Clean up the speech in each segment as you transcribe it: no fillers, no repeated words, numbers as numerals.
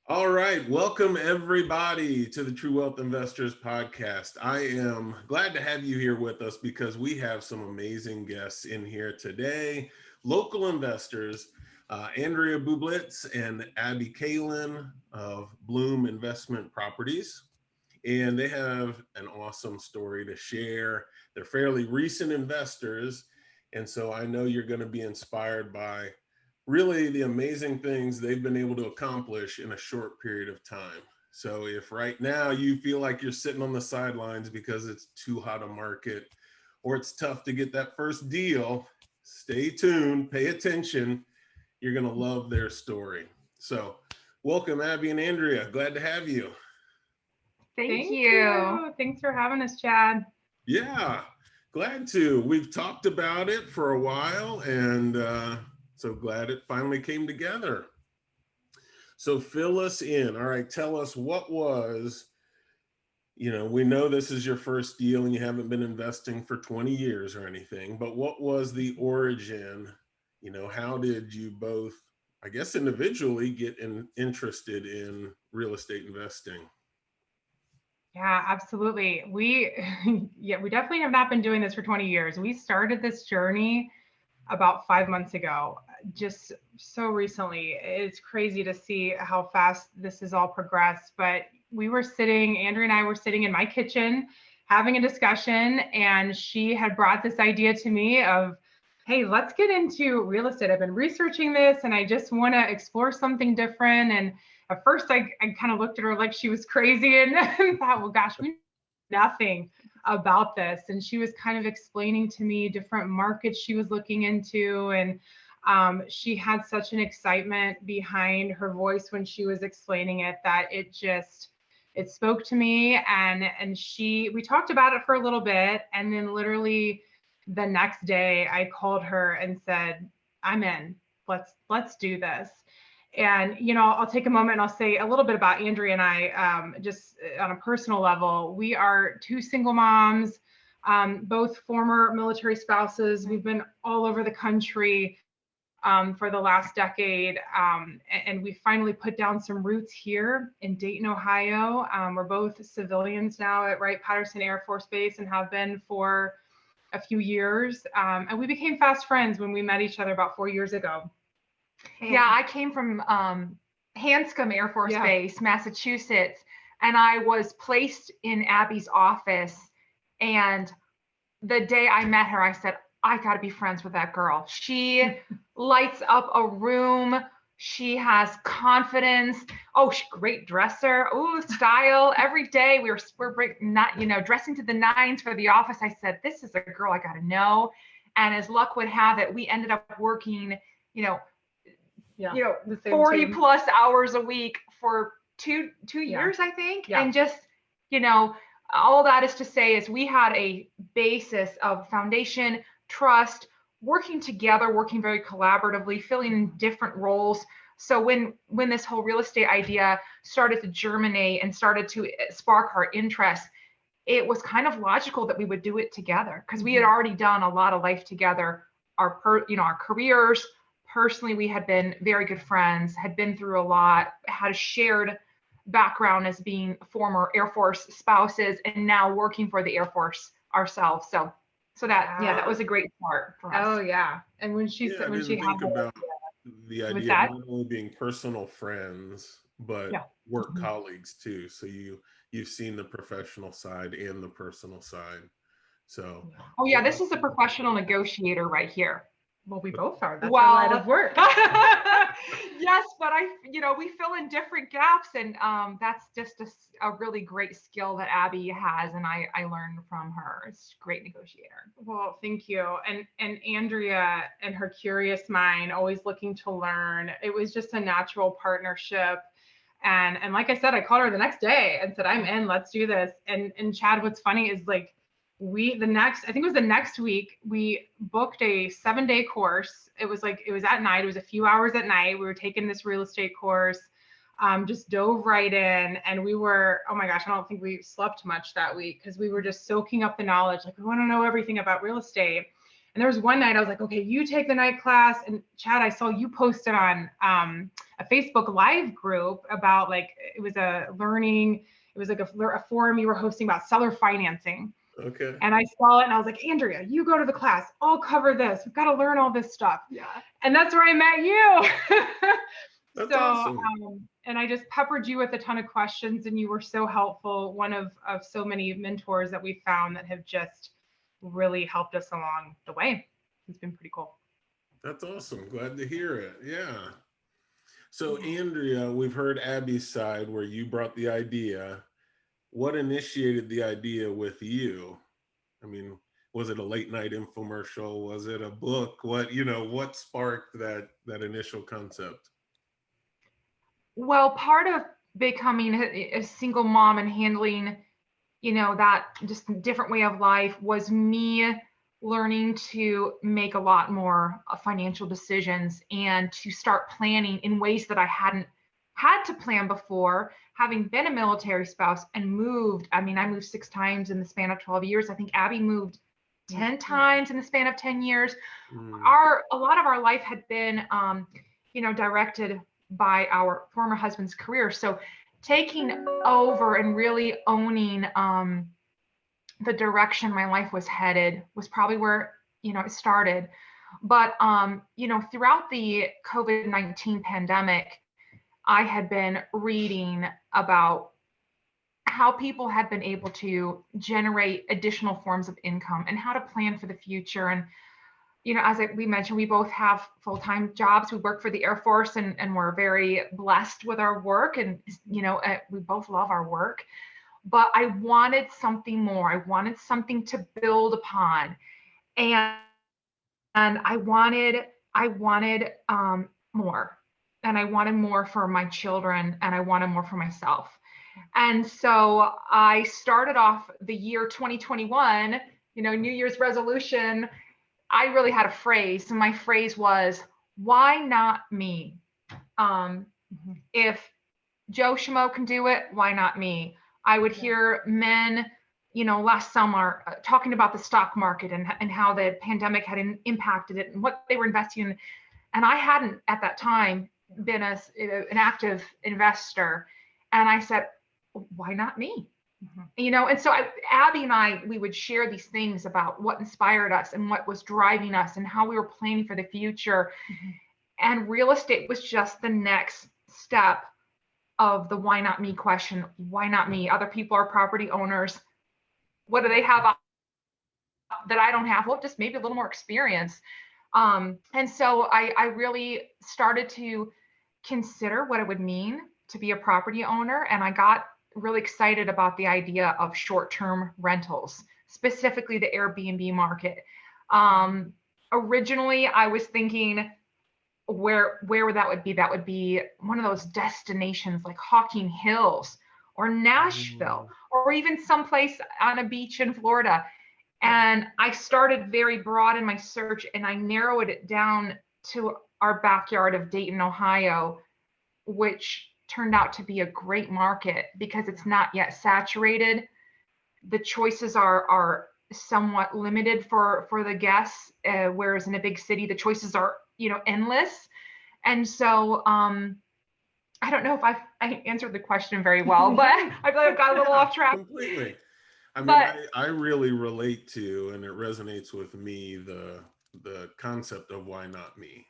All right, welcome everybody to the True Wealth Investors podcast. I am glad to have you here with us because we have some amazing guests in here today. Local investors, Andrea Bublitz and Abby Kaelin of Bloom Investment Properties. And they have an awesome story to share. They're fairly recent investors. And so I know you're going to be inspired by really the amazing things they've been able to accomplish in a short period of time. So if right now you feel like you're sitting on the sidelines because it's too hot a market or it's tough to get that first deal, stay tuned, pay attention. You're going to love their story. So welcome, Abby and Andrea. Glad to have you. Thank you. Thanks for having us, Chad. Yeah, glad to. We've talked about it for a while, and so glad it finally came together. So fill us in. All right, tell us what was, we know this is your first deal and you haven't been investing for 20 years or anything, but what was the origin? How did you both, I guess, individually get interested in real estate investing? Yeah, absolutely. We definitely have not been doing this for 20 years. We started this journey about 5 months ago, just so recently. It's crazy to see how fast this has all progressed. But Andrea and I were sitting in my kitchen having a discussion, and she had brought this idea to me of, hey, let's get into real estate. I've been researching this and I just want to explore something different. And at first I kind of looked at her like she was crazy and thought, well, gosh, we know nothing about this. And she was kind of explaining to me different markets she was looking into. And she had such an excitement behind her voice when she was explaining it that it spoke to me. And we talked about it for a little bit. And then literally the next day I called her and said, I'm in, let's do this. And, I'll take a moment and I'll say a little bit about Andrea and I, just on a personal level. We are two single moms, both former military spouses. We've been all over the country for the last decade. And we finally put down some roots here in Dayton, Ohio. We're both civilians now at Wright-Patterson Air Force Base and have been for a few years. And we became fast friends when we met each other about 4 years ago. Yeah, I came from Hanscom Air Force Base, Massachusetts, and I was placed in Abby's office. And the day I met her, I said, I got to be friends with that girl. She lights up a room. She has confidence. Oh, she's a great dresser. Oh, style. Every day we're not, dressing to the nines for the office. I said, this is a girl I got to know. And as luck would have it, we ended up working, 40 plus hours a week for two years, I think. Yeah. And just, all that is to say is we had a basis of foundation, trust, working together, working very collaboratively, filling in different roles. So when this whole real estate idea started to germinate and started to spark our interest, it was kind of logical that we would do it together because we had already done a lot of life together, our careers. Personally, we had been very good friends, had been through a lot, had a shared background as being former Air Force spouses and now working for the Air Force ourselves. So that was a great start for us. Oh yeah. And when she had about the idea of not only being personal friends, but work colleagues too. So you've seen the professional side and the personal side. So this is a professional negotiator right here. Well, we both are. That's our line of work. Yes, but we fill in different gaps, and that's just a really great skill that Abby has, and I learned from her. It's a great negotiator. Well, thank you. And Andrea and her curious mind, always looking to learn. It was just a natural partnership. And like I said, I called her the next day and said, I'm in, let's do this. And Chad, what's funny is like, I think it was the next week, we booked a 7-day course. It was at night. It was a few hours at night. We were taking this real estate course, just dove right in. And we were, oh my gosh, I don't think we slept much that week because we were just soaking up the knowledge. Like, we want to know everything about real estate. And there was one night I was like, okay, you take the night class. And Chad, I saw you posted on a Facebook Live group about like, it was a forum you were hosting about seller financing. Okay. And I saw it and I was like, Andrea, you go to the class. I'll cover this. We've got to learn all this stuff. Yeah. And that's where I met you. That's awesome. And I just peppered you with a ton of questions, and you were so helpful. One of so many mentors that we found that have just really helped us along the way. It's been pretty cool. That's awesome. Glad to hear it. Yeah. So Andrea, we've heard Abby's side where you brought the idea. What initiated the idea with you? I mean, was it a late night infomercial? Was it a book? What sparked that initial concept? Well, part of becoming a single mom and handling, that just different way of life was me learning to make a lot more financial decisions and to start planning in ways that I hadn't had to plan before, having been a military spouse and moved. I mean, I moved 6 times in the span of 12 years. I think Abby moved 10 times in the span of 10 years. A lot of our life had been, directed by our former husband's career. So taking over and really owning the direction my life was headed was probably where, it started. But, throughout the COVID-19 pandemic, I had been reading about how people had been able to generate additional forms of income and how to plan for the future. And as we mentioned, we both have full-time jobs. We work for the Air Force, and we're very blessed with our work. And, we both love our work. But I wanted something more. I wanted something to build upon. And I wanted more. And I wanted more for my children, and I wanted more for myself. And so I started off the year 2021, New Year's resolution. I really had a phrase, and my phrase was, why not me? If Joe Schmo can do it, why not me? I would hear men, last summer talking about the stock market and how the pandemic had impacted it and what they were investing in. And I hadn't at that time been an active investor. And I said, why not me? And so Abby and I, we would share these things about what inspired us and what was driving us and how we were planning for the future. And real estate was just the next step of the why not me question. Why not me? Other people are property owners. What do they have that I don't have? Well, just maybe a little more experience. And so I really started to consider what it would mean to be a property owner. And I got really excited about the idea of short-term rentals, specifically the Airbnb market. Originally, I was thinking where that would be. That would be one of those destinations like Hocking Hills or Nashville, or even someplace on a beach in Florida. And I started very broad in my search, and I narrowed it down to our backyard of Dayton, Ohio, which turned out to be a great market because it's not yet saturated. The choices are somewhat limited for the guests, whereas in a big city, the choices are, endless. And so I don't know if I answered the question very well, but I feel like I've got a little off track. Completely. I mean, I really relate to, and it resonates with me, the concept of why not me,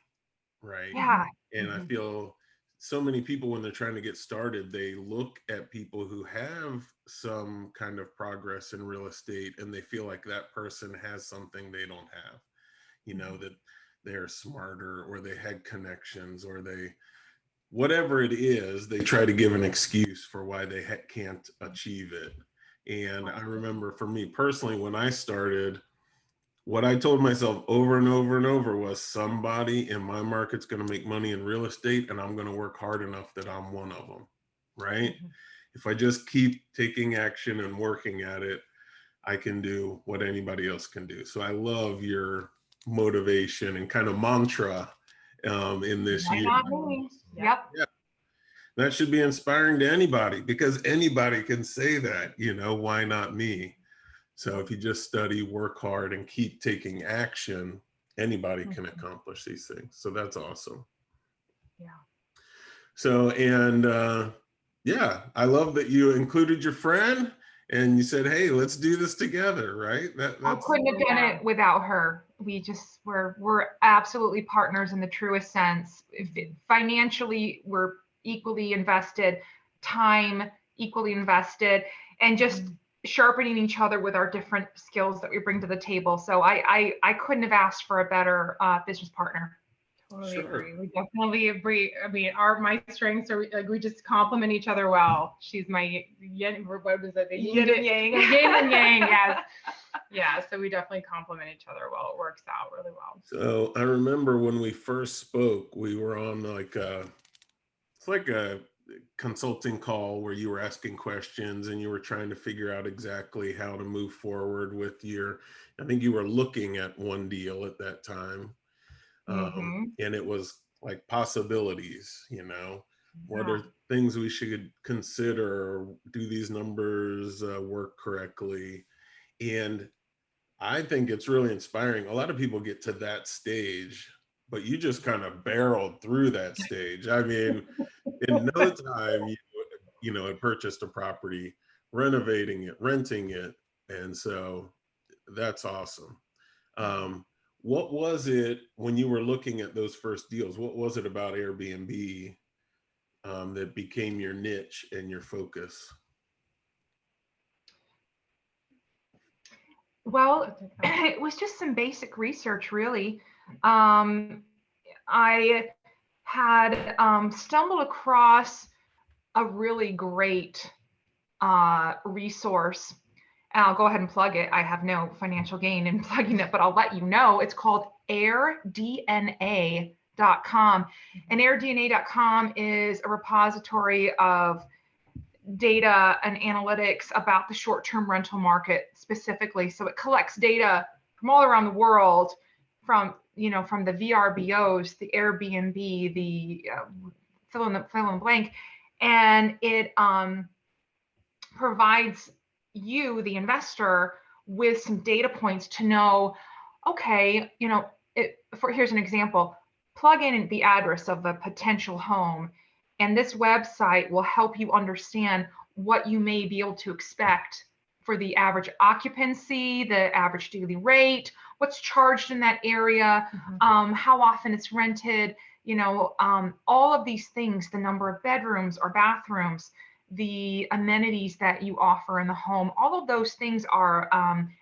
right? Yeah. And I feel so many people, when they're trying to get started, they look at people who have some kind of progress in real estate, and they feel like that person has something they don't have, that they're smarter, or they had connections, or they, whatever it is, they try to give an excuse for why they can't achieve it. And I remember for me personally, when I started, what I told myself over and over and over was, somebody in my market's going to make money in real estate, and I'm going to work hard enough that I'm one of them, right? If I just keep taking action and working at it, I can do what anybody else can do. So I love your motivation and kind of mantra in this year. Yep. Yeah. That should be inspiring to anybody, because anybody can say that, why not me? So if you just study, work hard, and keep taking action, anybody can accomplish these things. So that's awesome. Yeah. So, and yeah, I love that you included your friend and you said, hey, let's do this together, right? I couldn't have done it without her. We're absolutely partners in the truest sense. Financially, we're equally invested, time equally invested, and just sharpening each other with our different skills that we bring to the table. So I couldn't have asked for a better business partner. Totally agree. We definitely agree. I mean, my strengths are like we just complement each other well. She's my yin, what was it? Yin and yang. Yin and yang, yes. Yeah, so we definitely complement each other well. It works out really well. So I remember when we first spoke, we were on it's like a consulting call where you were asking questions and you were trying to figure out exactly how to move forward with I think you were looking at one deal at that time. And it was like possibilities, what are things we should consider? Do these numbers work correctly? And I think it's really inspiring. A lot of people get to that stage, but you just kind of barreled through that stage. I mean, in no time, you had purchased a property, renovating it, renting it. And so that's awesome. What was it when you were looking at those first deals? What was it about Airbnb that became your niche and your focus? Well, it was just some basic research, really. I had stumbled across a really great resource. And I'll go ahead and plug it. I have no financial gain in plugging it, but I'll let you know. It's called airdna.com. And airdna.com is a repository of data and analytics about the short-term rental market specifically. So it collects data from all around the world, from the VRBOs, the Airbnb, the fill in the blank, and it provides you, the investor, with some data points to know, okay, here's an example. Plug in the address of a potential home, and this website will help you understand what you may be able to expect for the average occupancy, the average daily rate, what's charged in that area, how often it's rented, all of these things, the number of bedrooms or bathrooms, the amenities that you offer in the home, all of those things are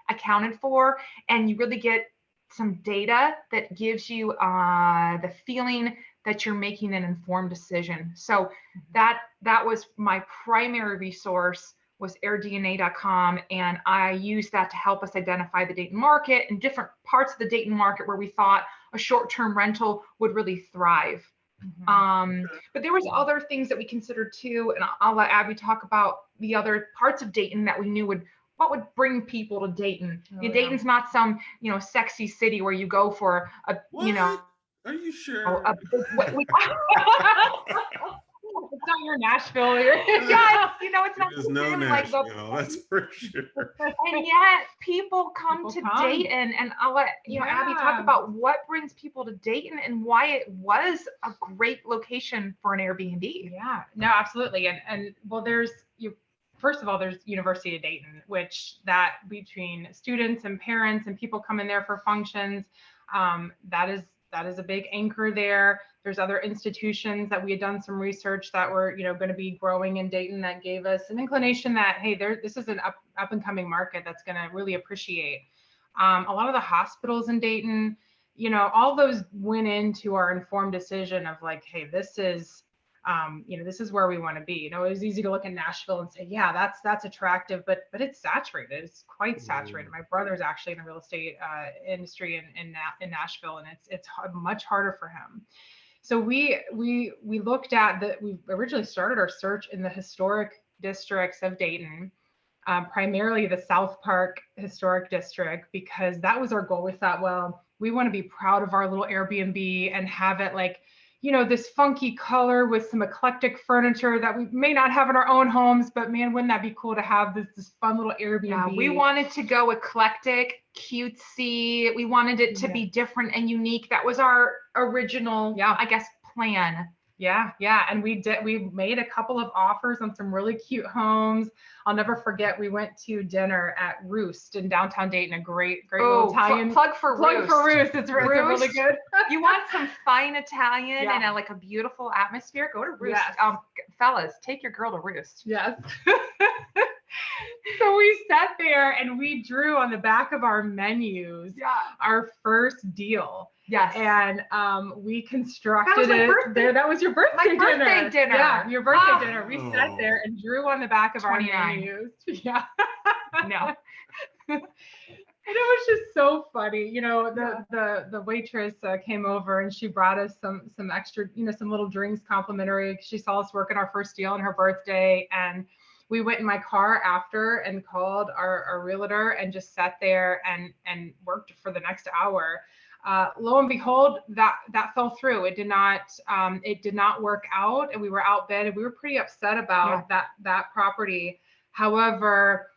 accounted for, and you really get some data that gives you the feeling that you're making an informed decision. So that was my primary resource, was airdna.com, and I used that to help us identify the Dayton market and different parts of the Dayton market where we thought a short-term rental would really thrive. But there was other things that we considered too, and I'll let Abby talk about the other parts of Dayton that we knew what would bring people to Dayton. Dayton's not some sexy city where you go for a Are you sure? It's not your Nashville. Yeah, it's not There's no Nashville, that's for sure. And yet people come to Dayton, and I'll let Abby talk about what brings people to Dayton and why it was a great location for an Airbnb. Yeah, no, absolutely. And well, first of all, there's University of Dayton, which that between students and parents and people coming there for functions, that is a big anchor there. There's other institutions that we had done some research that were, going to be growing in Dayton that gave us an inclination that, hey, this is an up and coming market that's going to really appreciate. A lot of the hospitals in Dayton, all those went into our informed decision of like, hey, this is where we want to be. It was easy to look at Nashville and say, yeah, that's attractive, but it's saturated. It's quite saturated. My brother's actually in the real estate industry in Nashville, and it's much harder for him. So we looked at we originally started our search in the historic districts of Dayton, primarily the South Park Historic District, because that was our goal. We thought, well, we want to be proud of our little Airbnb and have it like, this funky color with some eclectic furniture that we may not have in our own homes, but man, wouldn't that be cool to have this fun little Airbnb? Yeah, we wanted to go eclectic, cutesy. We wanted it to be different and unique. That was our original, I guess, plan. Yeah. And we made a couple of offers on some really cute homes. I'll never forget, we went to dinner at Roost in downtown Dayton, a great little Italian. Plug for Roost. It's really good. You want some fine Italian and a beautiful atmosphere? Go to Roost. Yes. Fellas, take your girl to Roost. Yes. So we sat there and we drew on the back of our menus our first deal. Yes. And we constructed it. That was your birthday dinner. Yeah, your birthday dinner. We sat there and drew on the back of our menus. Yeah. No. And it was just so funny. The waitress came over and she brought us some extra, some little drinks complimentary. She saw us working our first deal on her birthday, and we went in my car after and called our realtor and just sat there and worked for the next hour. Lo and behold, that fell through. It did not work out, and we were outbid, and we were pretty upset about that property. However,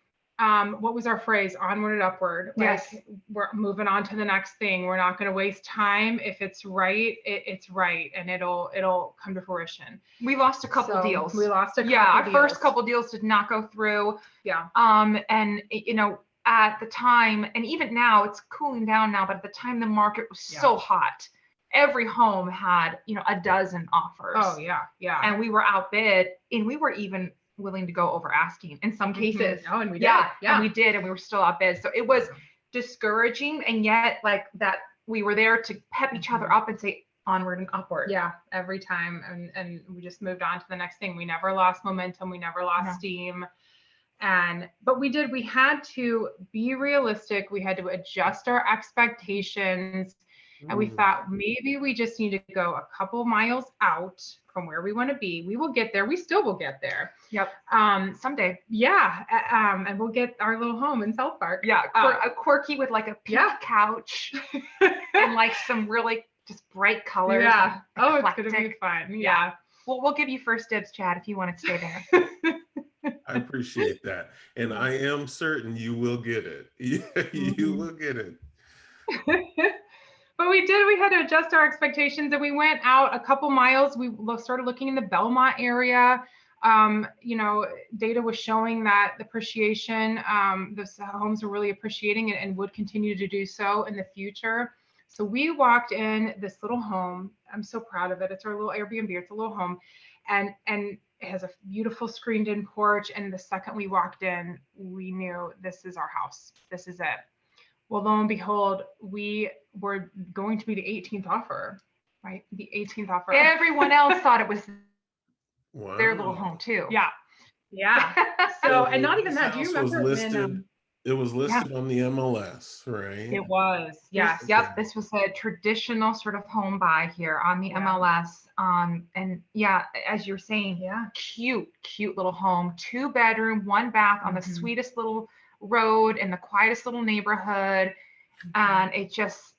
what was our phrase? Onward and upward. Yes. Like, we're moving on to the next thing. We're not going to waste time. If it's right, it's right, and it'll come to fruition. We lost a couple deals. We lost a couple deals. Our first couple deals did not go through. Yeah. And at the time, and even now, it's cooling down now, but at the time the market was so hot. Every home had, a dozen offers. Oh yeah. And we were outbid, and we were even willing to go over asking in some cases. Oh, and we did. Yeah. And we did, and we were still outbid. So it was discouraging, and yet like that we were there to pep each other up and say onward and upward. Yeah, every time. And we just moved on to the next thing. We never lost momentum. We never lost steam. But we had to be realistic. We had to adjust our expectations. And we thought maybe we just need to go a couple miles out from where we want to be. We will get there. We still will get there. Yep. Someday. Yeah. And we'll get our little home in South Park. Yeah. A quirky with like a pink couch and like some really just bright colors. Yeah. Oh, it's going to be fun. Yeah. Well, we'll give you first dibs, Chad, if you want to stay there. I appreciate that. And I am certain you will get it. You will get it. But we had to adjust our expectations, and we went out a couple miles. We started looking in the Belmont area. Data was showing that the appreciation, the homes were really appreciating it and would continue to do so in the future. So we walked in this little home. I'm so proud of it. It's our little Airbnb. It's a little home, and it has a beautiful screened-in porch. And the second we walked in, we knew this is our house. This is it. Well, lo and behold, we were going to be the 18th offer, right? The 18th offer. Everyone else thought it was their little home too. Yeah. So, and not even that. Do you remember when it was listed on the MLS, right? It was. Yes. Yep. This was a traditional sort of home buy here on the MLS. And as you're saying, cute little home, 2-bedroom, 1 bath on the sweetest little road in the quietest little neighborhood. And it just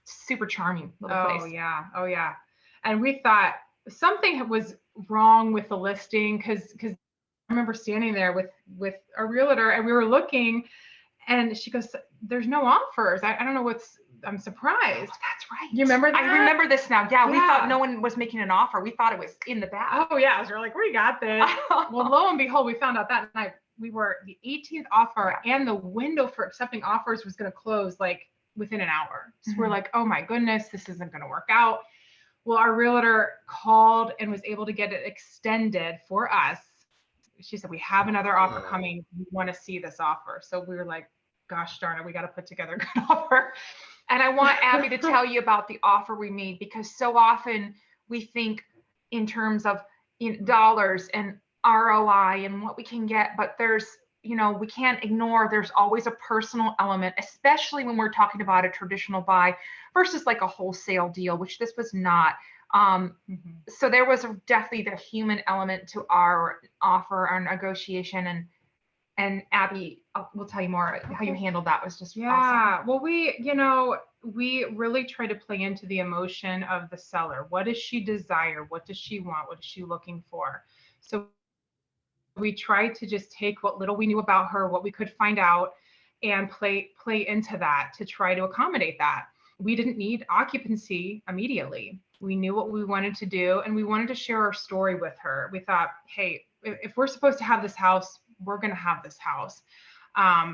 super charming little place. Oh yeah. And we thought something was wrong with the listing because I remember standing there with a realtor, and we were looking, and she goes, "There's no offers. I don't know I'm surprised." Oh, that's right. You remember that? I remember this now. Yeah, we thought no one was making an offer. We thought it was in the bag. Oh yeah. So we're like, we got this. Well, lo and behold, we found out that night we were the 18th offer, and the window for accepting offers was going to close like within an hour. So we're like, oh my goodness, this isn't going to work out. Well, our realtor called and was able to get it extended for us. She said, we have another offer coming. We want to see this offer. So we were like, gosh darn it, we got to put together a good offer. And I want Abby to tell you about the offer we made, because so often we think in terms of dollars and ROI and what we can get, but there's, we can't ignore, there's always a personal element, especially when we're talking about a traditional buy versus like a wholesale deal, which this was not. So there was definitely the human element to our offer, our negotiation, and Abby will tell you more how you handled that. Was just awesome. Well, we really try to play into the emotion of the seller. What does she desire? What does she want? What is she looking for? So we tried to just take what little we knew about her, what we could find out, and play into that to try to accommodate that. We didn't need occupancy immediately. We knew what we wanted to do, and we wanted to share our story with her. We thought, hey, if we're supposed to have this house, we're going to have this house.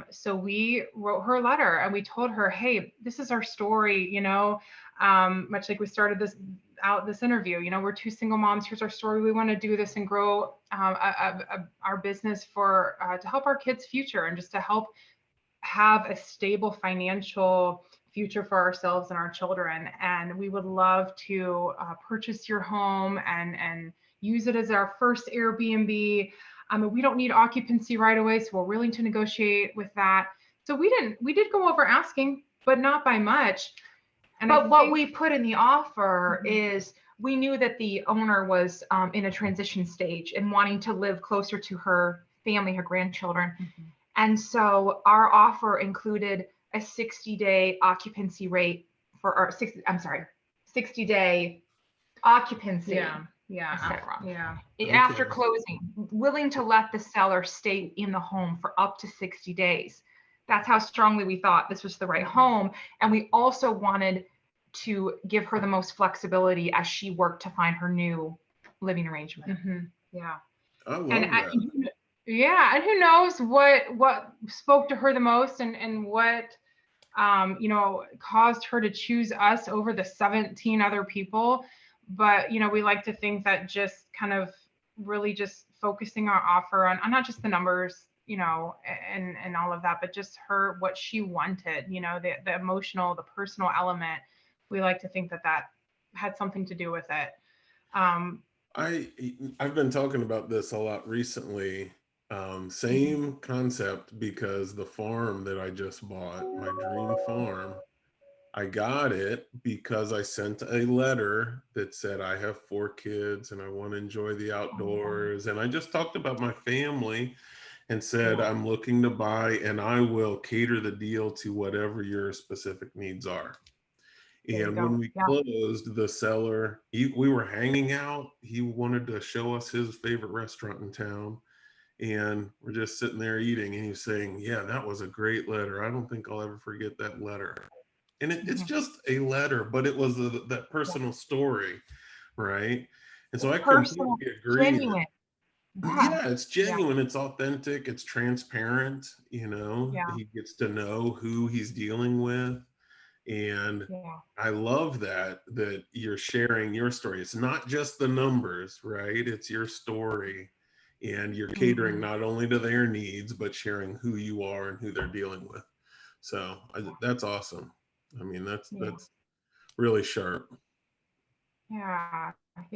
So we wrote her a letter and we told her, hey, this is our story, much like we started this interview, we're two single moms. Here's our story. We want to do this and grow our business to help our kids' future and just to help have a stable financial future for ourselves and our children. And we would love to purchase your home and use it as our first Airbnb. We don't need occupancy right away, so we're willing to negotiate with that. So we did go over asking, but not by much. But what we put in the offer is we knew that the owner was in a transition stage and wanting to live closer to her family, her grandchildren. And so our offer included a 60-day occupancy rate for our 60-day occupancy. Yeah. I said it wrong. Yeah. After closing, willing to let the seller stay in the home for up to 60 days. That's how strongly we thought this was the right home. And we also wanted to give her the most flexibility as she worked to find her new living arrangement. Yeah. I love that. And who knows what spoke to her the most and what caused her to choose us over the 17 other people. But we like to think that just kind of really just focusing our offer on not just the numbers, and all of that, but just what she wanted, the emotional, the personal element. We like to think that had something to do with it. I've been talking about this a lot recently. Same concept, because the farm that I just bought, my dream farm, I got it because I sent a letter that said I have 4 kids and I want to enjoy the outdoors. And I just talked about my family and said, I'm looking to buy and I will cater the deal to whatever your specific needs are. And when we closed, the seller, we were hanging out. He wanted to show us his favorite restaurant in town. And we're just sitting there eating. And he's saying, yeah, that was a great letter. I don't think I'll ever forget that letter. And it's just a letter, but it was that personal story, right? And so I completely agree. Genuine. Yeah, it's genuine. It's authentic. It's transparent. He gets to know who he's dealing with. And I love that you're sharing your story. It's not just the numbers, right? It's your story. And you're catering not only to their needs, but sharing who you are and who they're dealing with. So that's awesome. I mean, that's really sharp. Yeah.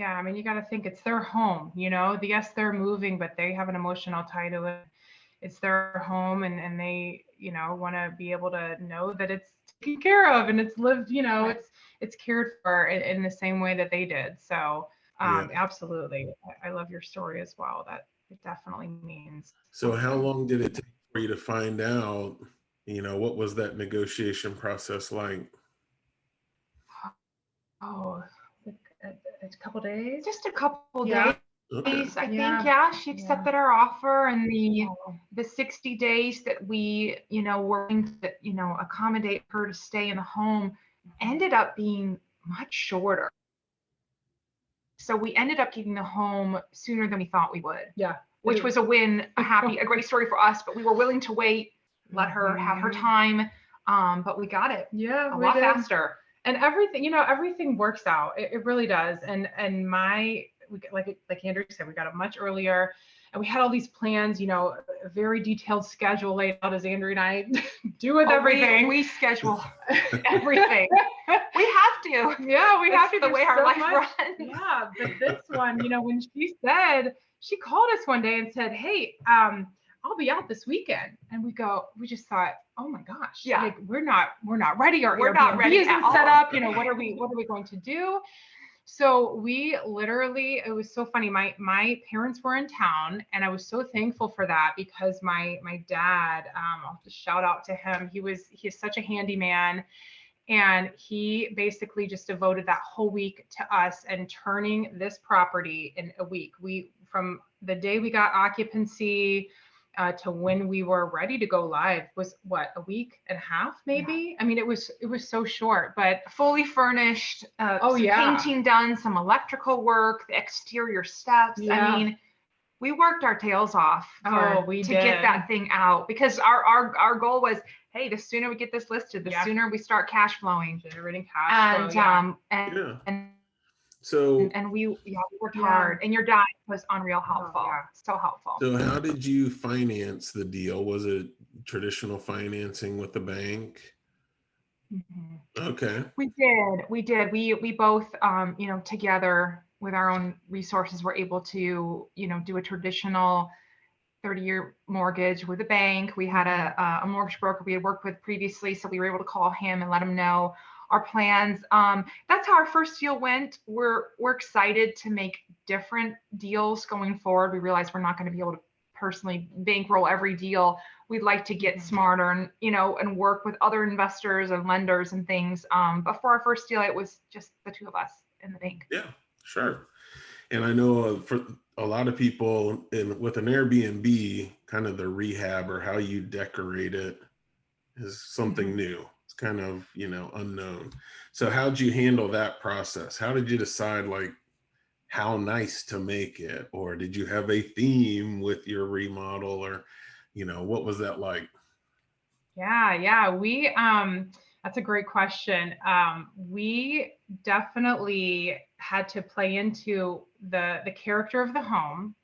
I mean, you got to think it's their home, yes, they're moving, but they have an emotional tie to it. It's their home and they, want to be able to know that it's taken care of and it's lived, it's cared for in the same way that they did. So absolutely. I love your story as well. That it definitely means. So how long did it take for you to find out, what was that negotiation process like? Oh, a couple days. Just a couple days. Okay. I think, she accepted our offer, and the 60 days that we, were going to, accommodate her to stay in the home ended up being much shorter. So we ended up getting the home sooner than we thought we would. Yeah. Which was a win, a great story for us, but we were willing to wait, let her have her time. But we got it. Yeah. A lot faster. And everything, everything works out. It really does. And like Andrea said, we got it much earlier, and we had all these plans, a very detailed schedule laid out, as Andrea and I do with everything. We schedule everything. We have to. Yeah, we have to. The way our life runs. Yeah, but this one, when she called us one day and said, hey, I'll be out this weekend. And we just thought, oh my gosh, like we're not ready. We're not ready isn't set up. What are we going to do? So we literally, it was so funny. My parents were in town, and I was so thankful for that, because my dad, I'll just shout out to him. He is such a handyman, And he basically just devoted that whole week to us and turning this property in a week. From the day we got occupancy to when we were ready to go live was what, a week and a half, maybe? Yeah. I mean, it was so short, but fully furnished. Painting done, some electrical work, the exterior steps. Yeah. I mean, we worked our tails off to get that thing out, because our goal was, hey, the sooner we get this listed, the sooner we start cash flowing, generating cash flow. And we worked hard, and your dad was unreal helpful. So helpful. So how did you finance the deal? Was it traditional financing with the bank? Mm-hmm. Okay. We did. We both, together with our own resources, were able to, do a traditional 30-year mortgage with a bank. We had a mortgage broker we had worked with previously, so we were able to call him and let him know our plans. That's how our first deal went. We're excited to make different deals going forward. We realize we're not going to be able to personally bankroll every deal. We'd like to get smarter and, and work with other investors and lenders and things. But for our first deal, it was just the two of us in the bank. Yeah, sure. And I know for a lot of people with an Airbnb, kind of the rehab or how you decorate it is something new. It's kind of, unknown. So how'd you handle that process? How did you decide how nice to make it? Or did you have a theme with your remodel, or, what was that like? Yeah. We, that's a great question. We definitely had to play into the character of the home.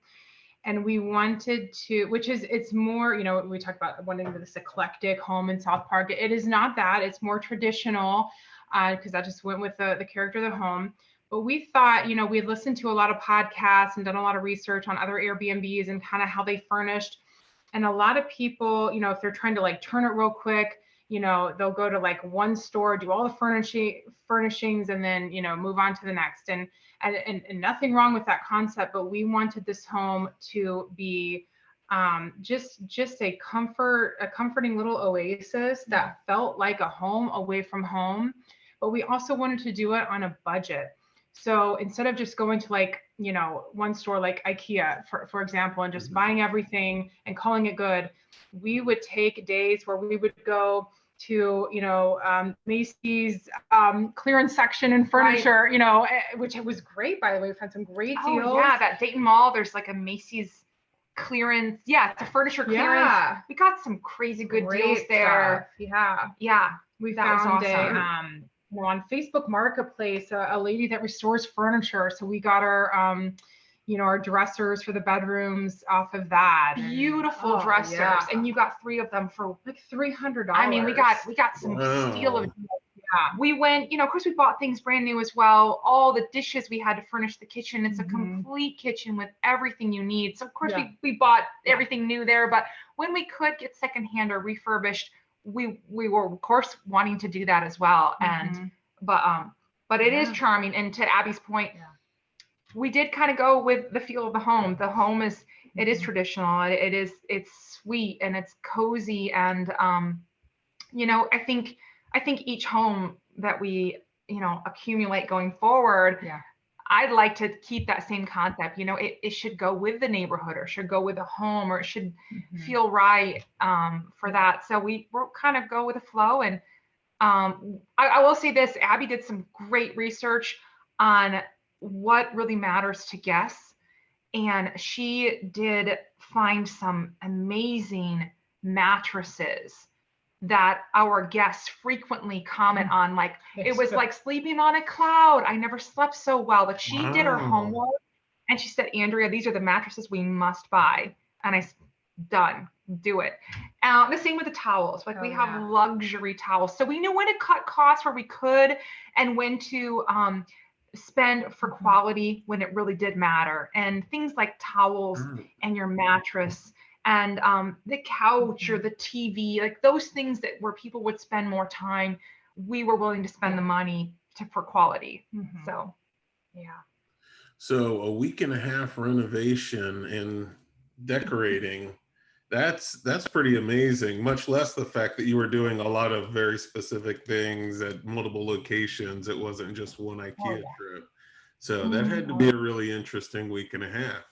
And we wanted to, it's more, we talked about wanting this eclectic home in South Park. It is not that, it's more traditional, because that just went with the character of the home. But we thought, we had listened to a lot of podcasts and done a lot of research on other Airbnbs and kind of how they furnished. And a lot of people, if they're trying to turn it real quick, they'll go to one store, do all the furnishings, and then, move on to the next. And nothing wrong with that concept, but we wanted this home to be just a comforting little oasis that felt like a home away from home. But we also wanted to do it on a budget. So instead of just going to one store like IKEA, for example, and just buying everything and calling it good, we would take days where we would go to, Macy's clearance section and furniture, which it was great, by the way. We found some great deals. Oh, yeah, that Dayton Mall, there's a Macy's clearance. Yeah, it's a furniture clearance. Yeah. We got some crazy good deals there. Stuff. Yeah. We found awesome. On Facebook Marketplace, a lady that restores furniture. So we got our, our dressers for the bedrooms off of that. Beautiful dressers. Yeah. And you got 3 of them for $300. I mean, we got some steal of deals. Yeah. We went, of course we bought things brand new as well. All the dishes we had to furnish the kitchen. It's a complete kitchen with everything you need. So of course we bought everything new there, but when we could get secondhand or refurbished, we were of course wanting to do that as well. And but it is charming. And to Abby's point, we did kind of go with the feel of the home. The home is it is traditional. It's sweet and it's cozy. And I think each home that we accumulate going forward, I'd like to keep that same concept. It should go with the neighborhood, or should go with a home, or it should feel right for that. So we'll kind of go with the flow. And I will say this, Abby did some great research on what really matters to guests. And she did find some amazing mattresses that our guests frequently comment on. It was like sleeping on a cloud. I never slept so well. She did her homework, and she said, Andrea, these are the mattresses we must buy. And I said, done, do it. The same with the towels. We have luxury towels. So we knew when to cut costs where we could, and when to spend for quality when it really did matter. And things like towels and your mattress and the couch or the TV, those things where people would spend more time, we were willing to spend the money for quality. So, yeah. So a week and a half renovation and decorating, That's pretty amazing, much less the fact that you were doing a lot of very specific things at multiple locations. It wasn't just one IKEA trip. So that had to be a really interesting week and a half.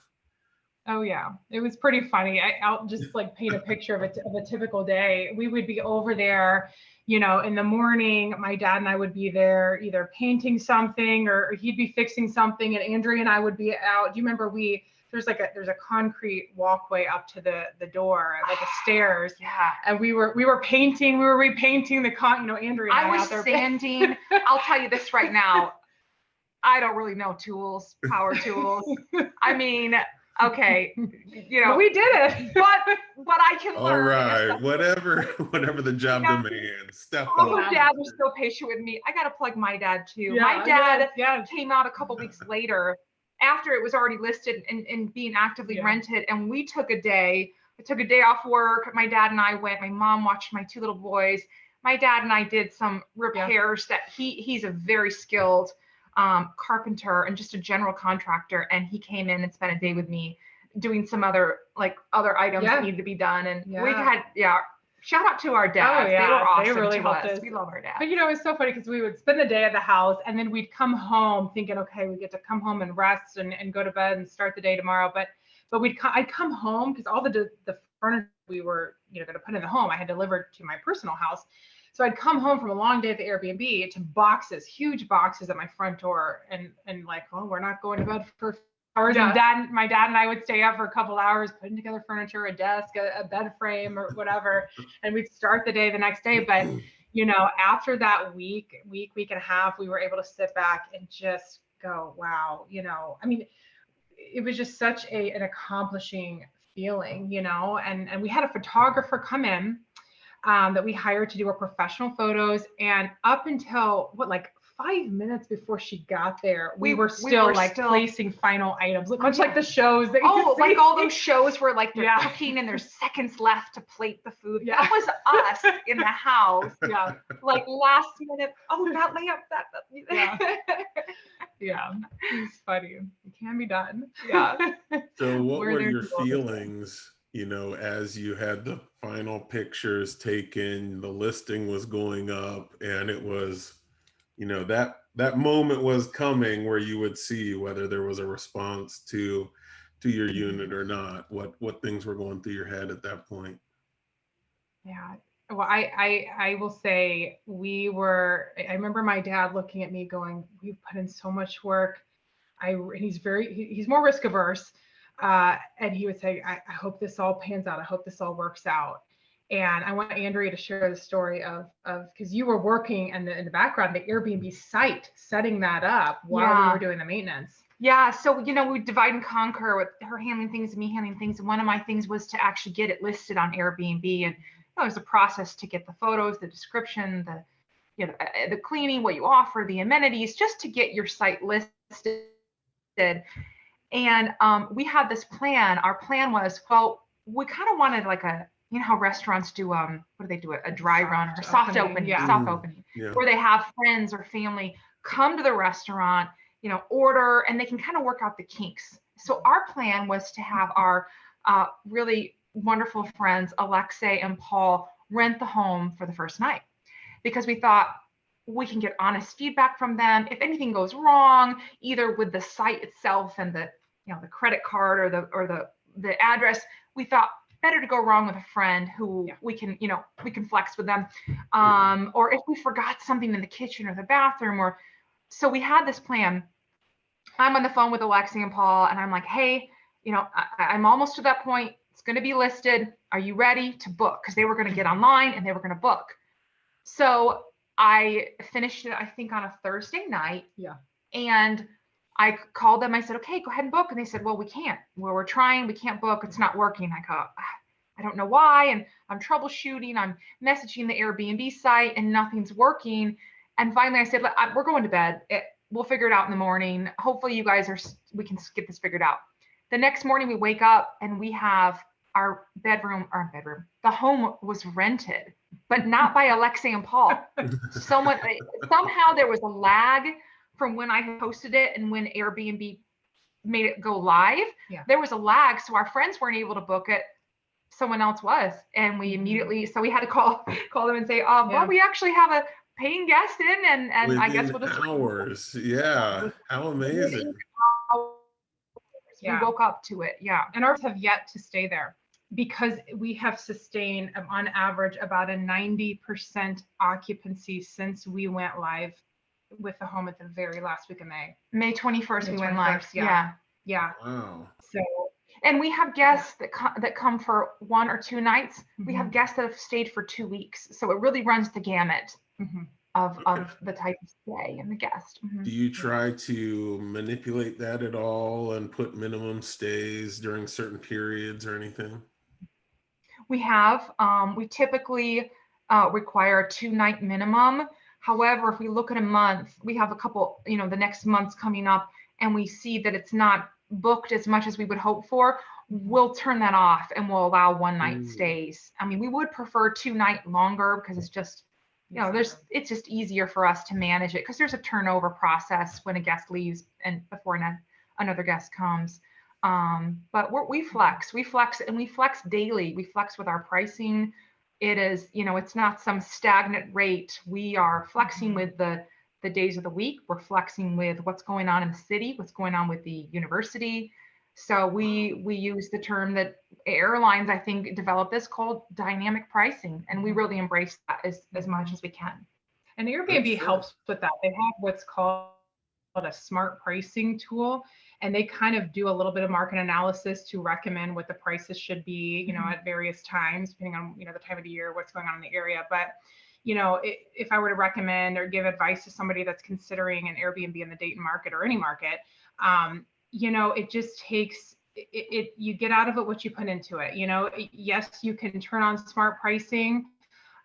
Oh yeah, it was pretty funny. I'll just like paint a picture of a typical day. We would be over there, you know, in the morning. My dad and I would be there either painting something or he'd be fixing something, and Andrea and I would be out. Do you remember there's a concrete walkway up to the door, like a stairs. Yeah. And we were painting, we were repainting Andrea and I was out there sanding. I'll tell you this right now. I don't really know tools, power tools. I mean, okay, you know, but we did it. But I can learn. All right, whatever the job demands. Step all up. the dads are so patient with me. I got to plug my dad too. Yeah, my dad yes. came out a couple weeks later after it was already listed and being actively rented, and we took a day. I took a day off work. My dad and I went. My mom watched my two little boys. My dad and I did some repairs that he's a very skilled carpenter and just a general contractor, and he came in and spent a day with me doing some other items that needed to be done. And we had shout out to our dads. They were awesome. They really helped us. We love our dads. But you know, it's so funny because we would spend the day at the house and then we'd come home thinking, okay, we get to come home and rest and go to bed and start the day tomorrow. But I'd come home because all the furniture we were going to put in the home I had delivered to my personal house. So I'd come home from a long day at the Airbnb to boxes, huge boxes at my front door, and like, oh, we're not going to bed for hours. And my dad and I would stay up for a couple hours putting together furniture, a desk, a bed frame, or whatever, and we'd start the day the next day. But you know, after that week and a half, we were able to sit back and just go, wow, you know, I mean, it was just such an accomplishing feeling, you know, and we had a photographer come in. That we hired to do our professional photos, and up until 5 minutes before she got there, we were still placing final items, much like the shows that like all those shows where like they're cooking and there's seconds left to plate the food. That was us in the house. Like last minute. Oh, that layup. It's funny. It can be done. So what were your feelings, you know, as you had the final pictures taken, the listing was going up, and it was, you know, that moment was coming where you would see whether there was a response to your unit or not? What things were going through your head at that point? Well, I will say I remember my dad looking at me going, we've put in so much work. He's more risk averse. And he would say, I hope this all pans out. I hope this all works out. And I want Andrea to share the story of because you were working in the background, the Airbnb site, setting that up while we were doing the maintenance. Yeah. So, you know, we divide and conquer with her handling things and me handling things. And one of my things was to actually get it listed on Airbnb. And it was a process to get the photos, the description, the cleaning, what you offer, the amenities, just to get your site listed. And we had this plan. Our plan was, we kind of wanted like you know how restaurants do, what do they do? A dry run or soft opening, where they have friends or family come to the restaurant, you know, order, and they can kind of work out the kinks. So our plan was to have our really wonderful friends, Alexei and Paul, rent the home for the first night, because we thought we can get honest feedback from them. If anything goes wrong, either with the site itself and the credit card or the address, we thought better to go wrong with a friend who we can flex with them. Or if we forgot something in the kitchen or the bathroom, so we had this plan. I'm on the phone with Alexei and Paul, and I'm like, hey, you know, I'm almost to that point. It's going to be listed. Are you ready to book? Because they were going to get online and they were going to book. So I finished it, I think, on a Thursday night. And I called them. I said, okay, go ahead and book. And they said, well, we can't. Well, we're trying. We can't book. It's not working. I go, I don't know why. And I'm troubleshooting. I'm messaging the Airbnb site and nothing's working. And finally I said, we're going to bed. We'll figure it out in the morning. Hopefully we can get this figured out. The next morning we wake up and we have our bedroom, the home was rented, but not by Alexei and Paul. Somehow there was a lag from when I posted it and when Airbnb made it go live. There was a lag. So our friends weren't able to book it. someone else was. And we immediately, so we had to call them and say, well, we actually have a paying guest in, and within I guess we'll just hours. Yeah. How amazing. We woke up to it. Yeah. And ours have yet to stay there because we have sustained on average about a 90% occupancy since we went live with the home at the very last week of May. May 21st, we went live. Yeah. Wow. So, and we have guests that come for 1 or 2 nights. We have guests that have stayed for 2 weeks. So it really runs the gamut of the type of stay and the guest. Do you try to manipulate that at all and put minimum stays during certain periods or anything? We have. We typically require a 2-night minimum. However, if we look at a month, we have a couple, the next month's coming up, and we see that it's not booked as much as we would hope for, we'll turn that off and we'll allow 1-night stays. I mean, we would prefer 2-night longer because it's just, it's just easier for us to manage it because there's a turnover process when a guest leaves and before another guest comes. But we flex, and we flex daily. We flex with our pricing. It is, it's not some stagnant rate. We are flexing with the days of the week. We're flexing with what's going on in the city, what's going on with the university. So we use the term that airlines, I think, developed this called dynamic pricing, and we really embrace that as much as we can. And Airbnb helps with that. They have what's called a smart pricing tool, and they kind of do a little bit of market analysis to recommend what the prices should be, at various times, depending on, the time of the year, what's going on in the area. But, if I were to recommend or give advice to somebody that's considering an Airbnb in the Dayton market or any market, it just takes you get out of it what you put into it. Yes, you can turn on smart pricing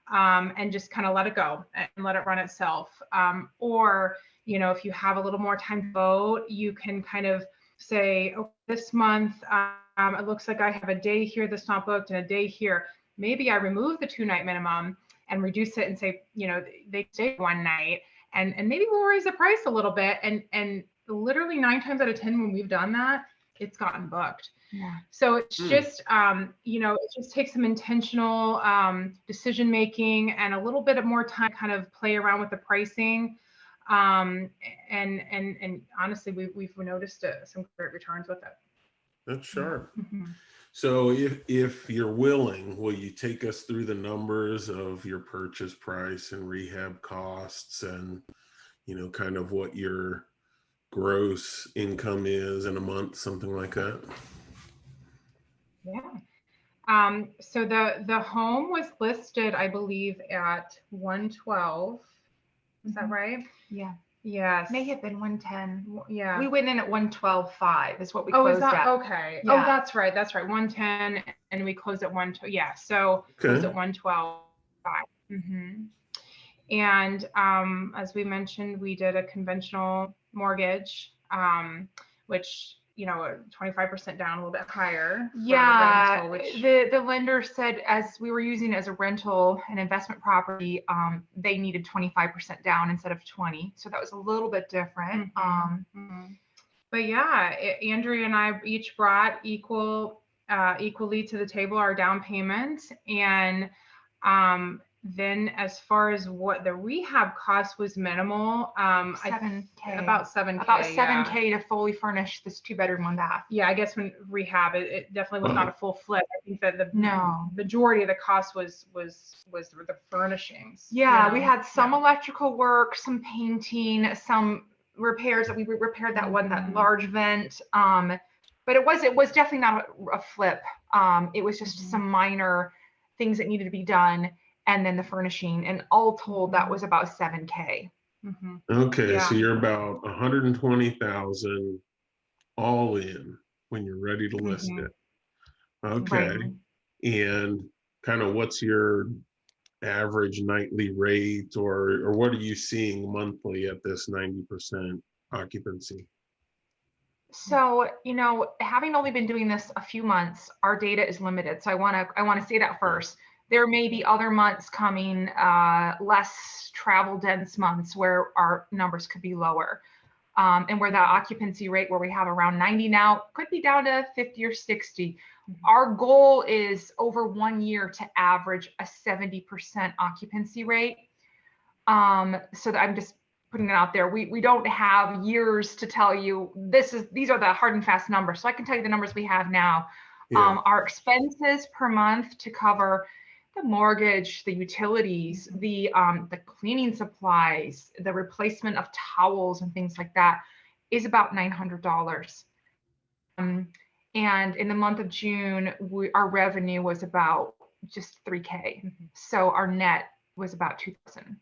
and just kind of let it go and let it run itself. Or, if you have a little more time to vote, you can kind of say, oh, this month, it looks like I have a day here that's not booked and a day here. Maybe I remove the 2-night minimum and reduce it and say, they stay 1 night, and maybe we'll raise the price a little bit. And literally 9 times out of 10, when we've done that, it's gotten booked. Yeah. So it's just, it just takes some intentional decision making and a little bit of more time, kind of play around with the pricing. And honestly, we've noticed some great returns with it. That's sharp. So if you're willing, will you take us through the numbers of your purchase price and rehab costs and, kind of what your gross income is in a month, something like that? Yeah. So the home was listed, I believe, at 112. Is that right? Yeah. Yes. May have been 110. Yeah. We went in at 112.5 is what we closed at. Okay. Yeah. Oh, that's right. 110, and we closed at 112. Yeah. So closed at 112.5. And as we mentioned, we did a conventional mortgage, which 25% down, a little bit higher. Yeah, the lender said as we were using it as a rental and investment property, they needed 25% down instead of 20. So that was a little bit different. But yeah, Andrea and I each brought equally to the table our down payment, and then as far as what the rehab cost was minimal, $7K. About $7K. About $7K to fully furnish this 2-bedroom, 1-bath. Yeah, I guess when rehab, it definitely was not a full flip. I think that the No. majority of the cost was the furnishings. Yeah, we had some electrical work, some painting, some repairs that we repaired that large vent. But it was definitely not a flip. It was just some minor things that needed to be done. And then the furnishing, and all told, that was about $7K. Okay, so you're about 120,000 all in when you're ready to list it. Okay, Right. And kind of what's your average nightly rate, or what are you seeing monthly at this 90% occupancy? So, having only been doing this a few months, our data is limited. So I want to say that first. There may be other months coming, less travel dense months where our numbers could be lower. and where that occupancy rate, where we have around 90 now, could be down to 50 or 60. Our goal is over 1 year to average a 70% occupancy rate. So that I'm just putting it out there. We don't have years to tell you these are the hard and fast numbers. So I can tell you the numbers we have now. Our expenses per month to cover the mortgage, the utilities, the cleaning supplies, the replacement of towels and things like that is about $900. And in the month of June, our revenue was about just $3K. So our net was about $2,000.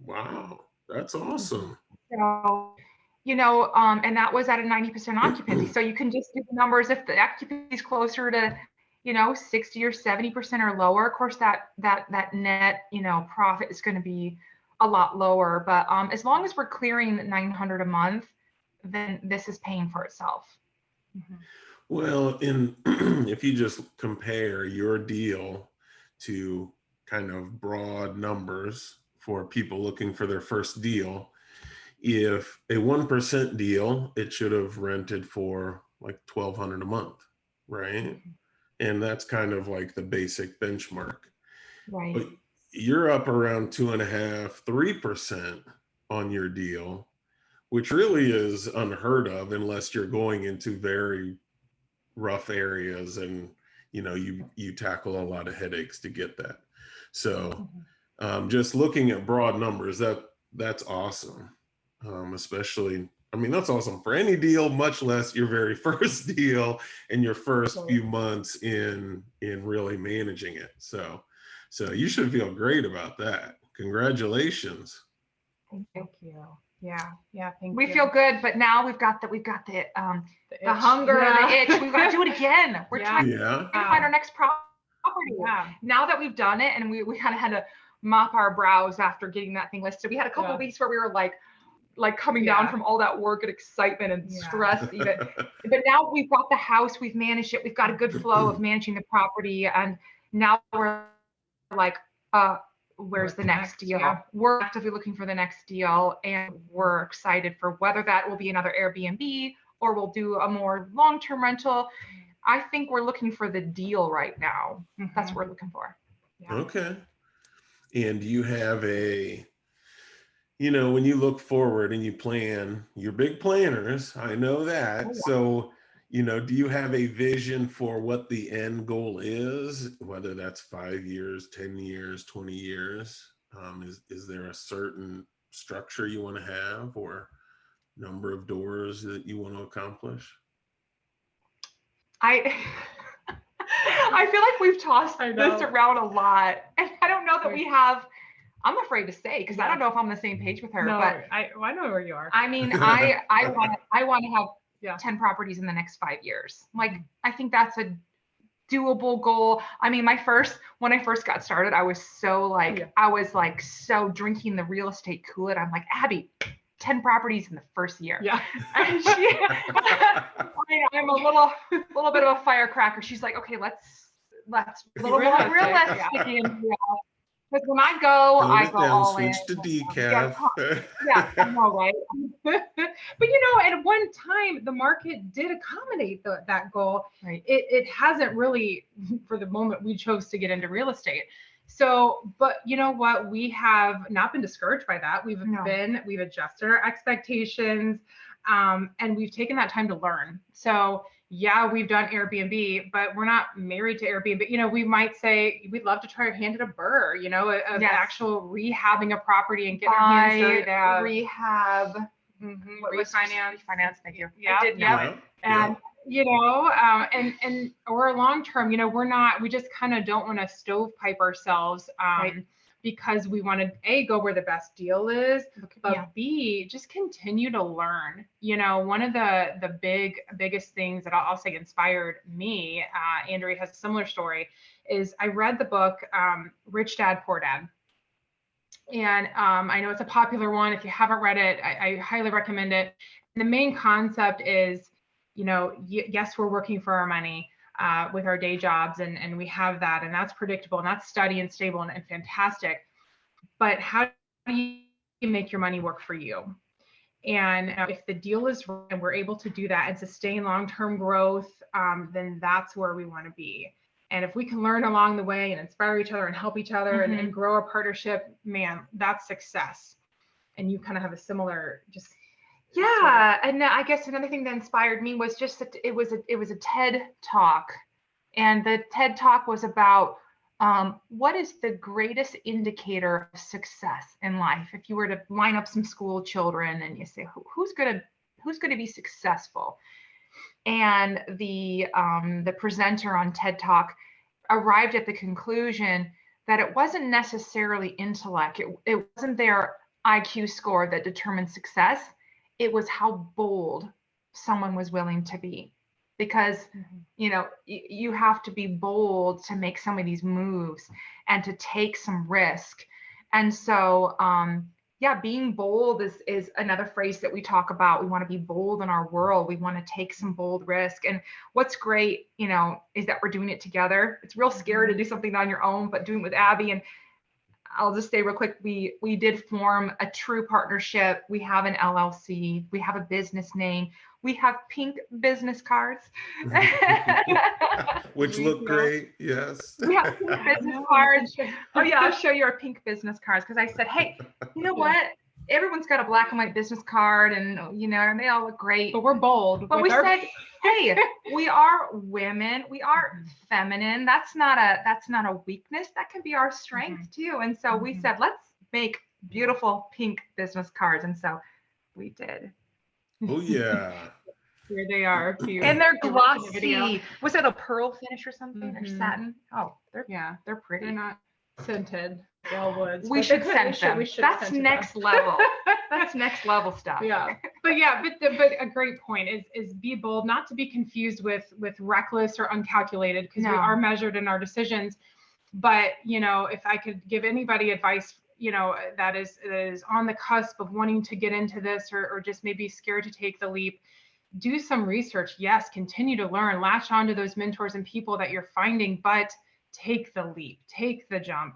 Wow, that's awesome. So, and that was at a 90% occupancy. So you can just do the numbers. If the occupancy is closer to, 60 or 70% or lower, of course, that net, profit is going to be a lot lower. But as long as we're clearing $900 a month, then this is paying for itself. Well, if you just compare your deal to kind of broad numbers for people looking for their first deal, if a 1% deal, it should have rented for like $1,200 a month, right? And that's kind of like the basic benchmark. Right. But you're up around 2.5–3% on your deal, which really is unheard of unless you're going into very rough areas and you tackle a lot of headaches to get that. So just looking at broad numbers, that's awesome. Especially, that's awesome for any deal, much less your very first deal and your first few months in really managing it. So you should feel great about that. Congratulations. Thank you. Yeah, thank you. We feel good, but now we've got the hunger, the itch. We've got to do it again. We're trying to find our next property. Now that we've done it, and we kind of had to mop our brows after getting that thing listed. We had a couple of weeks where we were like coming down from all that work and excitement and stress even. But now we've got the house, we've managed it, we've got a good flow of managing the property, and now we're like, where's the next deal? We're actively looking for the next deal, and we're excited for whether that will be another Airbnb or we'll do a more long-term rental. I think we're looking for the deal right now. That's what we're looking for. Okay. And you have when you look forward and you plan, you're big planners, I know that. So, do you have a vision for what the end goal is, whether that's 5 years, 10 years, 20 years? Is there a certain structure you want to have or number of doors that you want to accomplish? I feel like we've tossed this around a lot, and I don't know that we have. I'm afraid to say, because I don't know if I'm on the same page with her. No, but I know where you are. I mean, I want to have 10 properties in the next 5 years. Like, I think that's a doable goal. I mean, when I first got started, I was so so drinking the real estate Kool-Aid. I'm like, Abby, 10 properties in the first year. Yeah. And I'm a little bit of a firecracker. She's like, okay, let's a little more realistic. Because when I go all in. Switch to decaf. I know, right? But at one time the market did accommodate that goal. Right. It hasn't really, for the moment we chose to get into real estate. So, but you know what? We have not been discouraged by that. We've adjusted our expectations, and we've taken that time to learn. So yeah, we've done Airbnb, but we're not married to Airbnb. We might say we'd love to try our hand at a BRRRR, of actual rehabbing a property and get our hands dirty. Rehab. Refinance. Thank you. Yeah. And and or long term, we just kind of don't want to stovepipe ourselves. Because we want to go where the best deal is, but B, just continue to learn. One of the biggest things that I'll say inspired me, Andrea has a similar story, is I read the book Rich Dad Poor Dad. And I know it's a popular one. If you haven't read it, I highly recommend it. And the main concept is, yes, we're working for our money. With our day jobs, and we have that, and that's predictable, and that's steady and stable and fantastic. But how do you make your money work for you? And if the deal is right and we're able to do that and sustain long-term growth, then that's where we want to be. And if we can learn along the way and inspire each other and help each other and grow our partnership, man, that's success. And you kind of have a similar just. Yeah. And I guess another thing that inspired me was just that it was a TED talk. And the TED talk was about what is the greatest indicator of success in life? If you were to line up some school children and you say, who's going to be successful? And the presenter on TED Talk arrived at the conclusion that it wasn't necessarily intellect. It wasn't their IQ score that determined success. It was how bold someone was willing to be. Because, you have to be bold to make some of these moves and to take some risk. And so, being bold is another phrase that we talk about. We want to be bold in our world. We want to take some bold risk. And what's great, is that we're doing it together. It's real scary to do something on your own, but doing it with Abby. And I'll just say real quick, we did form a true partnership. We have an LLC. We have a business name. We have pink business cards. Which look great, yes. We have pink business cards. Oh yeah, I'll show you our pink business cards because I said, hey, you know what? Everyone's got a black and white business card and, and they all look great. But we're bold. But we said, hey, we are women. We are feminine. That's not a weakness. That can be our strength too. And so we said, let's make beautiful pink business cards. And so we did. Oh yeah. Here they are. And they're glossy. Was that a pearl finish or something? Or satin? Oh, they're pretty. They're not scented. Wellwoods. We should send them. That's next level. That's next level stuff. Yeah. But a great point is be bold, not to be confused with reckless or uncalculated, because we are measured in our decisions. But if I could give anybody advice, that is on the cusp of wanting to get into this or just maybe scared to take the leap, do some research. Yes, continue to learn, latch onto those mentors and people that you're finding, but take the leap, take the jump.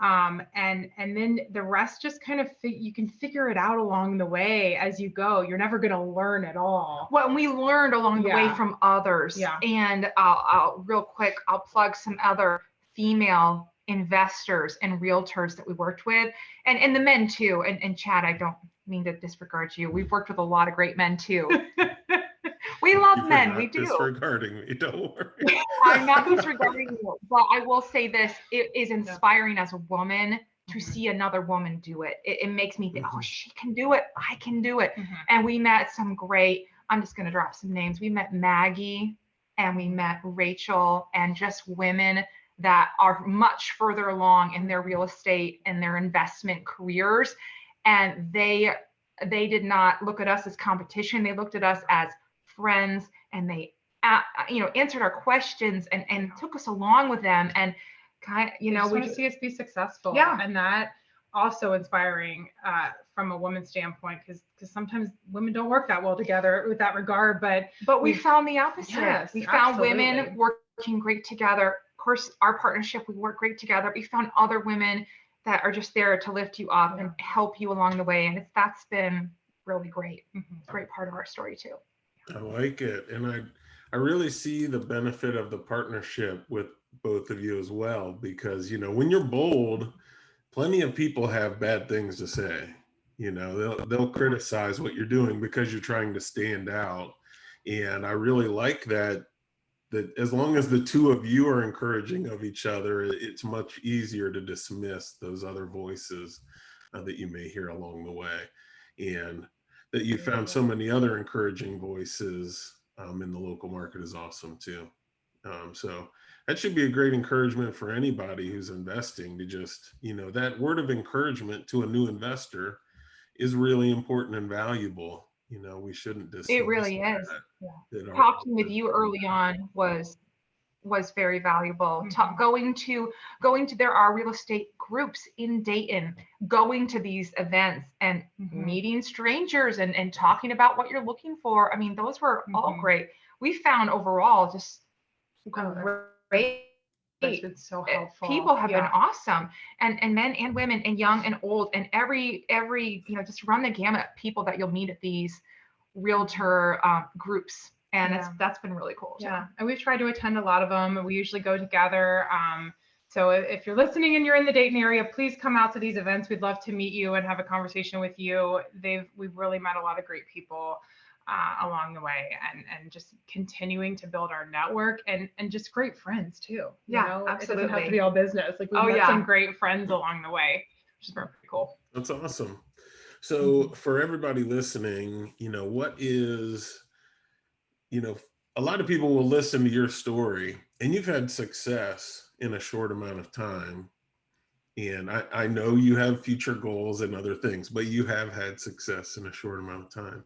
And then the rest just kind of you can figure it out along the way as you go. You're never going to learn it all. Well, and we learned along the way from others. Yeah. And I'll real quick, I'll plug some other female investors and realtors that we worked with, and the men too. And Chad, I don't mean to disregard you. We've worked with a lot of great men too. We love men. We do. Disregarding me, don't worry. I'm not disregarding you, but I will say this: it is inspiring as a woman to see another woman do it. It makes me think, oh, she can do it. I can do it. And we met some great. I'm just going to drop some names. We met Maggie and we met Rachel, and just women that are much further along in their real estate and their investment careers. And they did not look at us as competition. They looked at us as friends, and they answered our questions and took us along with them. And we want to see us be successful. Yeah. And that also inspiring from a woman's standpoint, because sometimes women don't work that well together with that regard. But we found the opposite. Yes, we found absolutely. Women working great together. Of course, our partnership, we work great together. We found other women that are just there to lift you up and help you along the way. And that's been really great. It's a great part of our story too. I like it. And I really see the benefit of the partnership with both of you as well, because, when you're bold, plenty of people have bad things to say. They'll criticize what you're doing because you're trying to stand out. And I really like that as long as the two of you are encouraging of each other, it's much easier to dismiss those other voices that you may hear along the way. And that you found so many other encouraging voices in the local market is awesome too. So that should be a great encouragement for anybody who's investing, to just, that word of encouragement to a new investor is really important and valuable. We shouldn't dismiss it really is. Talking with you early on was very valuable. Going to there are real estate groups in Dayton, going to these events and meeting strangers and talking about what you're looking for. I mean, those were all great. We found overall just great That's been so helpful. People have been awesome, and men and women and young and old, and every just run the gamut of people that you'll meet at these realtor groups, and that's been really cool too. Yeah, and we've tried to attend a lot of them, and we usually go together. So if you're listening and you're in the Dayton area, please come out to these events. We'd love to meet you and have a conversation with you. We've really met a lot of great people along the way, and just continuing to build our network, and just great friends too. Absolutely. It doesn't have to be all business. Like we've met some great friends along the way, which has been pretty cool. That's awesome. So for everybody listening, what is, a lot of people will listen to your story, and you've had success in a short amount of time. And I know you have future goals and other things, but you have had success in a short amount of time.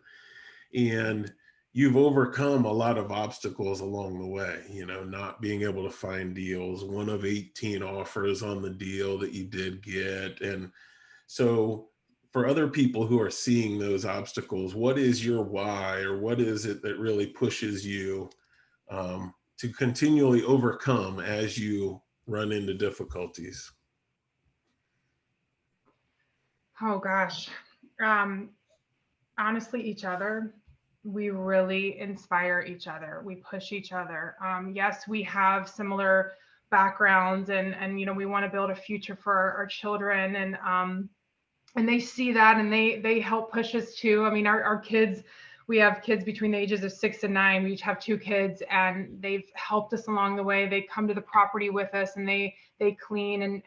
And you've overcome a lot of obstacles along the way, not being able to find deals, one of 18 offers on the deal that you did get. And so for other people who are seeing those obstacles, what is your why, or what is it that really pushes you to continually overcome as you run into difficulties? Oh gosh. Honestly, each other. We really inspire each other. We push each other. Yes, we have similar backgrounds, and we want to build a future for our children, and they see that, and they help push us too. I mean, our kids, we have kids between the ages of 6 and 9. We each have 2 kids, and they've helped us along the way. They come to the property with us, and they clean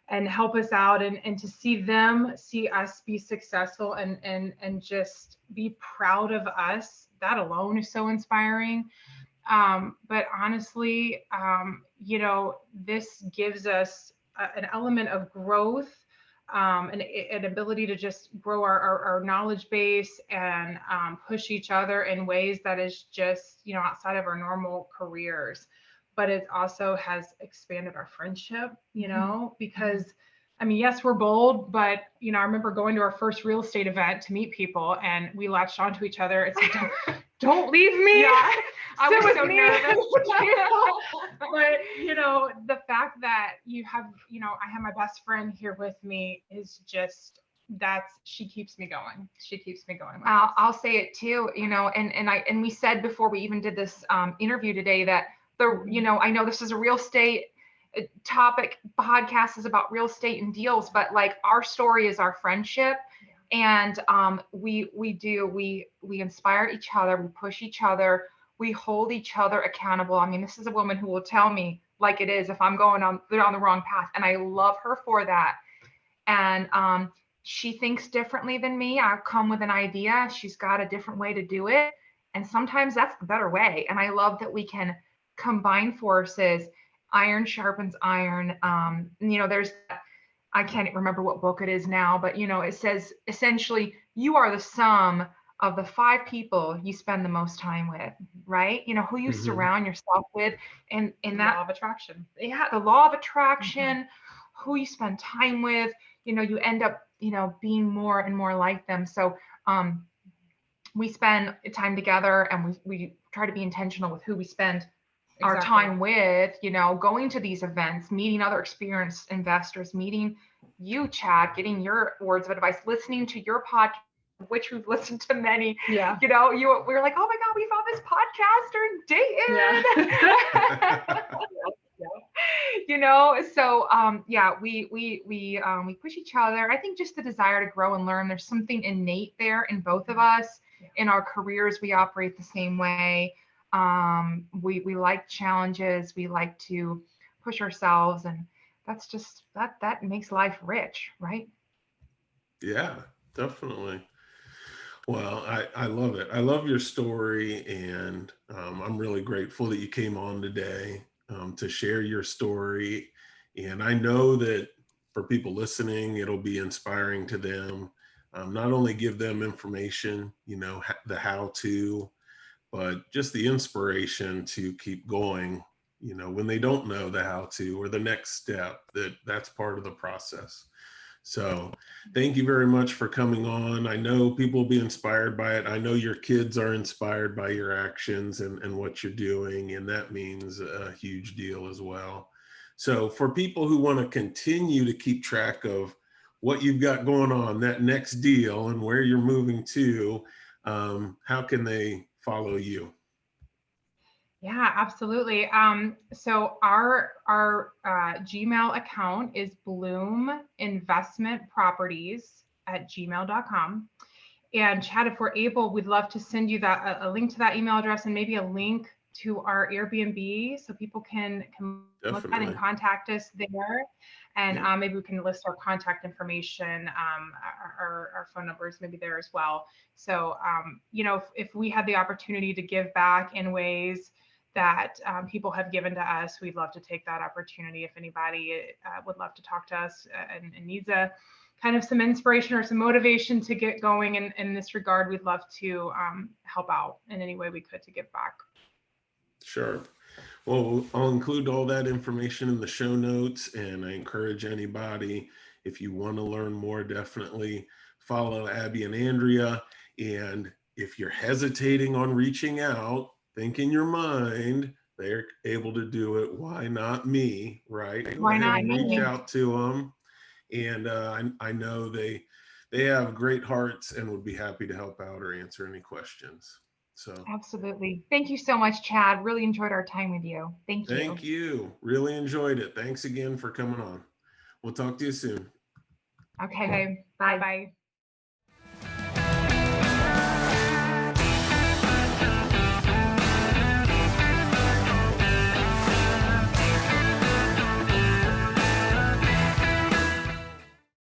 and help us out, and to see us be successful and just be proud of us, that alone is so inspiring. But honestly, this gives us an element of growth, an ability to just grow our knowledge base, and push each other in ways that is just, outside of our normal careers. But it also has expanded our friendship, because, I mean, yes, we're bold, but, I remember going to our first real estate event to meet people, and we latched onto each other. It's like, don't leave me. Yeah. I was so nervous. But, the fact that you have, I have my best friend here with me is just, she keeps me going. She keeps me going. I'll say it too, and we said before we even did this interview today that I know this is a real estate topic. Podcast is about real estate and deals, but like our story is our friendship. And we inspire each other, we push each other, we hold each other accountable. I mean, this is a woman who will tell me like it is if I'm going on the wrong path, and I love her for that. And she thinks differently than me. I've come with an idea, she's got a different way to do it, and sometimes that's the better way. And I love that we can combine forces. Iron sharpens iron. There's, I can't remember what book it is now, but it says essentially you are the sum of the 5 people you spend the most time with, right? Who you surround yourself with, and that law of attraction. Yeah, the law of attraction, who you spend time with, you end up, being more and more like them. So we spend time together, and we try to be intentional with who we spend our time with, going to these events, meeting other experienced investors, meeting you, Chad, getting your words of advice, listening to your podcast, which we've listened to many. Yeah. We were like, oh my God, we found this podcaster in Dayton. Yeah. So we push each other. I think just the desire to grow and learn. There's something innate there in both of us. In our careers, we operate the same way. We like challenges. We like to push ourselves, and that's just that makes life rich, right? Yeah, definitely. Well, I love it. I love your story, and I'm really grateful that you came on today to share your story. And I know that for people listening, it'll be inspiring to them. Not only give them information, the how-to, but just the inspiration to keep going, when they don't know the how-to or the next step, that's part of the process. So thank you very much for coming on. I know people will be inspired by it. I know your kids are inspired by your actions and what you're doing, and that means a huge deal as well. So for people who want to continue to keep track of what you've got going on, that next deal and where you're moving to, how can they follow you? Yeah, absolutely. So our Gmail account is bloominvestmentproperties@gmail.com. And Chad, if we're able, we'd love to send you that a link to that email address and maybe a link to our Airbnb so people can look at and contact us there. And maybe we can list our contact information, our phone numbers maybe there as well. So, you know, if we had the opportunity to give back in ways that people have given to us, we'd love to take that opportunity. If anybody would love to talk to us and needs a kind of some inspiration or some motivation to get going in this regard, we'd love to help out in any way we could to give back. Sure. Well, I'll include all that information in the show notes, and I encourage anybody, if you want to learn more, definitely follow Abby and Andrea. And if you're hesitating on reaching out, think in your mind, they're able to do it. Why not me, right? Why not me? Reach out to them. And I know they have great hearts and would be happy to help out or answer any questions. So absolutely. Thank you so much, Chad. Really enjoyed our time with you. Thank you. Thank you. Really enjoyed it. Thanks again for coming on. We'll talk to you soon. Okay. Bye. Bye.